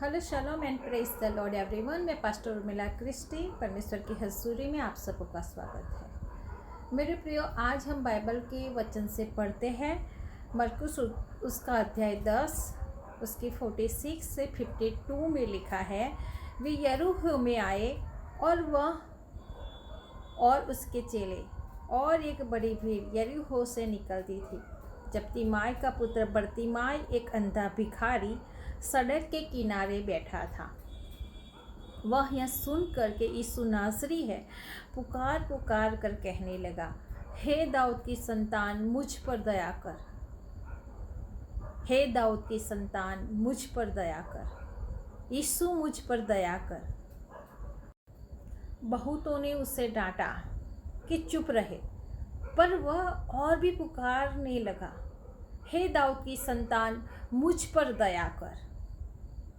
Hello shalom and praise the Lord everyone. मैं pastor Urmila Christie परमेश्वर की हजूरी में आप सबका स्वागत है। मेरे प्रियो, आज हम बाइबल के वचन से पढ़ते हैं मरकुस उसका अध्याय 10 उसकी 46 से 52 में लिखा है। वे यरीहो में आए और वह और उसके चेले और एक बड़ी भीड़ यरीहो से निकलती थी। जब तिमाई का पुत्र बरतिमाई, एक अंधा भिखारी, सड़क के किनारे बैठा था। वह यह सुन कर के यीशु नासरी है, पुकार पुकार कर कहने लगा, हे दाऊद की संतान, मुझ पर दया कर। हे दाऊद की संतान, मुझ पर दया कर। यीशु, मुझ पर दया कर। बहुतों ने उसे डांटा कि चुप रहे, पर वह और भी पुकारने लगा, हे दाऊद की संतान, मुझ पर दया कर।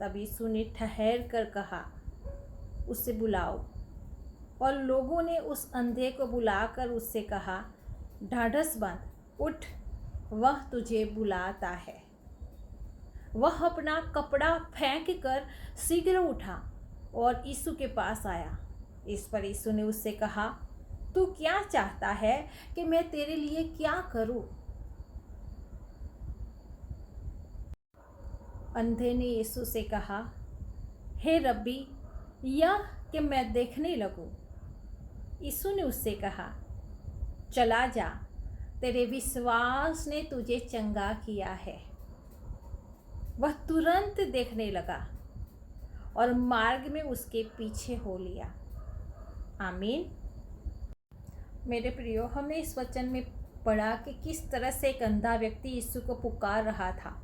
तब यीशु ने ठहर कर कहा, उसे बुलाओ। और लोगों ने उस अंधे को बुलाकर उससे कहा, ढाढ़स बांध, उठ, वह तुझे बुलाता है। वह अपना कपड़ा फेंक कर शीघ्र उठा और यीशु के पास आया। इस पर यीशु ने उससे कहा, तू क्या चाहता है कि मैं तेरे लिए क्या करूं? अंधे ने यीशु से कहा, हे रब्बी, यह कि मैं देखने लगूं। यीशु ने उससे कहा, चला जा, तेरे विश्वास ने तुझे चंगा किया है। वह तुरंत देखने लगा और मार्ग में उसके पीछे हो लिया। आमीन। मेरे प्रियो, हमने इस वचन में पढ़ा कि किस तरह से एक अंधा व्यक्ति यीशु को पुकार रहा था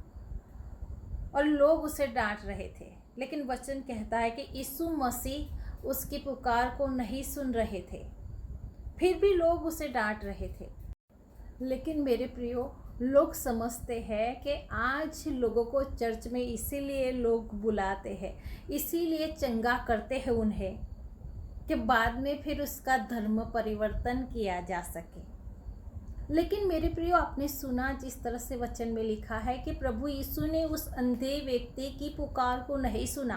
और लोग उसे डांट रहे थे, लेकिन वचन कहता है कि यीशु मसीह उसकी पुकार को नहीं सुन रहे थे, फिर भी लोग उसे डांट रहे थे। लेकिन मेरे प्रियो, लोग समझते हैं कि आज लोगों को चर्च में इसीलिए लोग बुलाते हैं, इसीलिए चंगा करते हैं उन्हें, कि बाद में फिर उसका धर्म परिवर्तन किया जा सके। लेकिन मेरे प्रियो, आपने सुना जिस तरह से वचन में लिखा है कि प्रभु यीशु ने उस अंधे व्यक्ति की पुकार को नहीं सुना।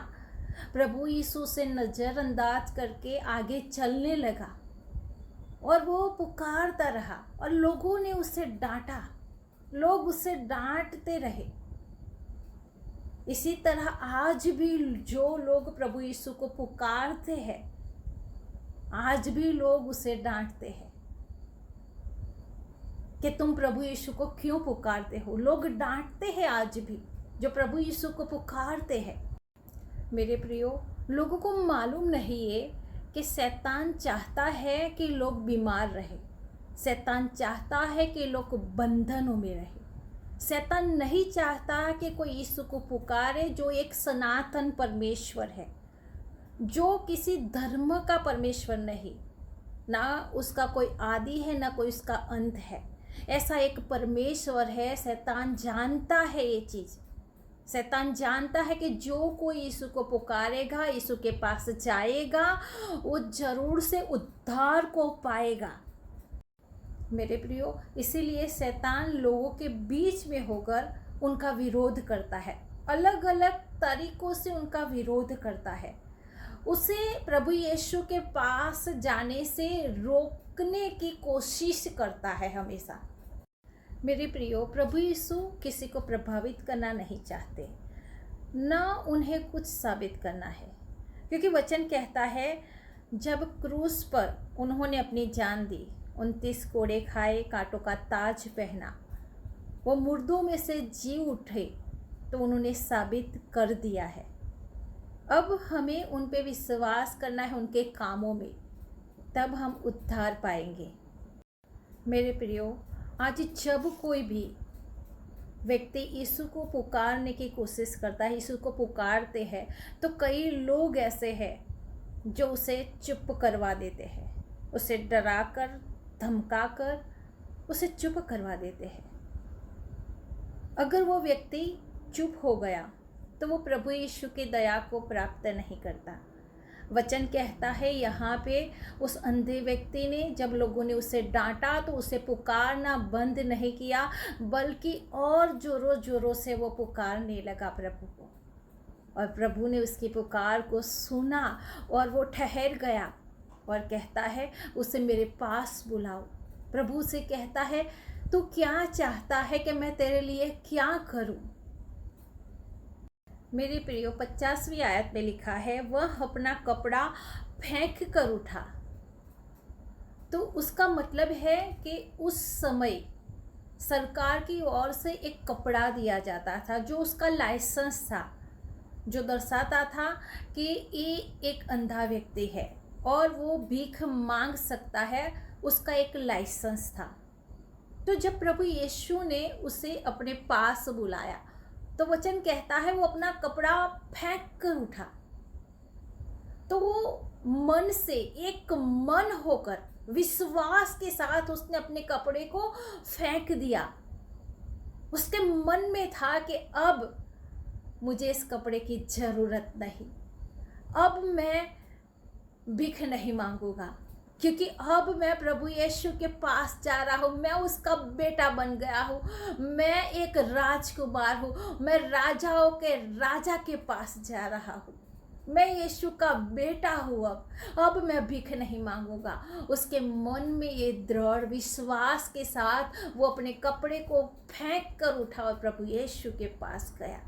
प्रभु यीशु से नज़रअंदाज करके आगे चलने लगा और वो पुकारता रहा और लोगों ने उसे डांटा, लोग उसे डांटते रहे। इसी तरह आज भी जो लोग प्रभु यीशु को पुकारते हैं, आज भी लोग उसे डांटते हैं कि तुम प्रभु यीशु को क्यों पुकारते हो। लोग डांटते हैं आज भी जो प्रभु यीशु को पुकारते हैं। मेरे प्रियो, लोगों को मालूम नहीं है कि शैतान चाहता है कि लोग बीमार रहे, शैतान चाहता है कि लोग बंधनों में रहे। शैतान नहीं चाहता कि कोई यीशु को पुकारे जो एक सनातन परमेश्वर है, जो किसी धर्म का परमेश्वर नहीं, ना उसका कोई आदि है ना कोई उसका अंत है। ऐसा एक परमेश्वर है। शैतान जानता है ये चीज़। शैतान जानता है कि जो कोई यीशु को पुकारेगा, यीशु के पास जाएगा, वो जरूर से उद्धार को पाएगा। मेरे प्रियो, इसीलिए शैतान लोगों के बीच में होकर उनका विरोध करता है, अलग अलग तरीकों से उनका विरोध करता है, उसे प्रभु यीशु के पास जाने से रोकने की कोशिश करता है हमेशा। मेरे प्रियो, प्रभु यीशु किसी को प्रभावित करना नहीं चाहते, ना उन्हें कुछ साबित करना है, क्योंकि वचन कहता है जब क्रूस पर उन्होंने अपनी जान दी, 29 कोड़े खाए, कांटों का ताज पहना, वो मुर्दों में से जी उठे, तो उन्होंने साबित कर दिया है। अब हमें उन पे विश्वास करना है, उनके कामों में, तब हम उद्धार पाएंगे। मेरे प्रियो, आज जब कोई भी व्यक्ति यीशु को पुकारने की कोशिश करता है, यीशु को पुकारते हैं, तो कई लोग ऐसे हैं जो उसे चुप करवा देते हैं, उसे डराकर धमकाकर उसे चुप करवा देते हैं। अगर वो व्यक्ति चुप हो गया तो वो प्रभु यीशु की दया को प्राप्त नहीं करता। वचन कहता है यहाँ पे, उस अंधे व्यक्ति ने, जब लोगों ने उसे डांटा तो उसे पुकारना बंद नहीं किया, बल्कि और जोरों जोरों से वो पुकारने लगा प्रभु को। और प्रभु ने उसकी पुकार को सुना और वो ठहर गया और कहता है उसे मेरे पास बुलाओ। प्रभु से कहता है तू क्या चाहता है कि मैं तेरे लिए क्या करूं। मेरे प्रियो 50वीं आयत में लिखा है वह अपना कपड़ा फेंक कर उठा। तो उसका मतलब है कि उस समय सरकार की ओर से एक कपड़ा दिया जाता था जो उसका लाइसेंस था, जो दर्शाता था कि ये एक अंधा व्यक्ति है और वो भीख मांग सकता है, उसका एक लाइसेंस था। तो जब प्रभु यीशु ने उसे अपने पास बुलाया तो वचन कहता है वो अपना कपड़ा फेंक कर उठा। तो वो मन से एक मन होकर विश्वास के साथ उसने अपने कपड़े को फेंक दिया। उसके मन में था कि अब मुझे इस कपड़े की जरूरत नहीं, अब मैं भीख नहीं मांगूंगा, क्योंकि अब मैं प्रभु यीशु के पास जा रहा हूँ, मैं उसका बेटा बन गया हूँ, मैं एक राजकुमार हूँ, मैं राजाओं के राजा के पास जा रहा हूँ, मैं यीशु का बेटा हूँ। अब मैं भीख नहीं मांगूंगा। उसके मन में ये दृढ़ विश्वास के साथ वो अपने कपड़े को फेंक कर उठा और प्रभु यीशु के पास गया।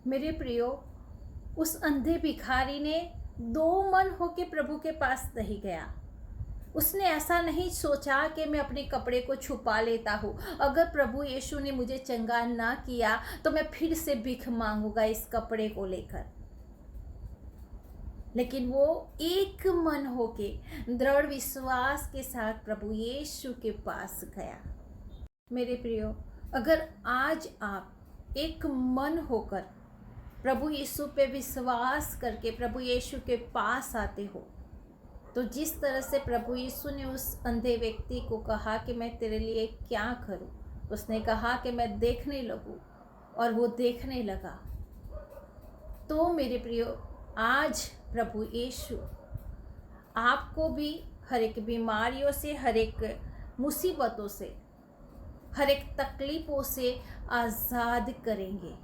मेरे प्रियो, उस अंधे भिखारी ने दो मन होके प्रभु के पास नहीं गया। उसने ऐसा नहीं सोचा कि मैं अपने कपड़े को छुपा लेता हूँ, अगर प्रभु यीशु ने मुझे चंगा ना किया तो मैं फिर से भीख मांगूंगा इस कपड़े को लेकर। लेकिन वो एक मन होके दृढ़ विश्वास के साथ प्रभु यीशु के पास गया। मेरे प्रियो, अगर आज आप एक मन होकर प्रभु यीशु पे विश्वास करके प्रभु यीशु के पास आते हो, तो जिस तरह से प्रभु यीशु ने उस अंधे व्यक्ति को कहा कि मैं तेरे लिए क्या करूं, उसने कहा कि मैं देखने लगूं, और वो देखने लगा। तो मेरे प्रियो, आज प्रभु यीशु आपको भी हर एक बीमारियों से, हर एक मुसीबतों से, हर एक तकलीफ़ों से आज़ाद करेंगे।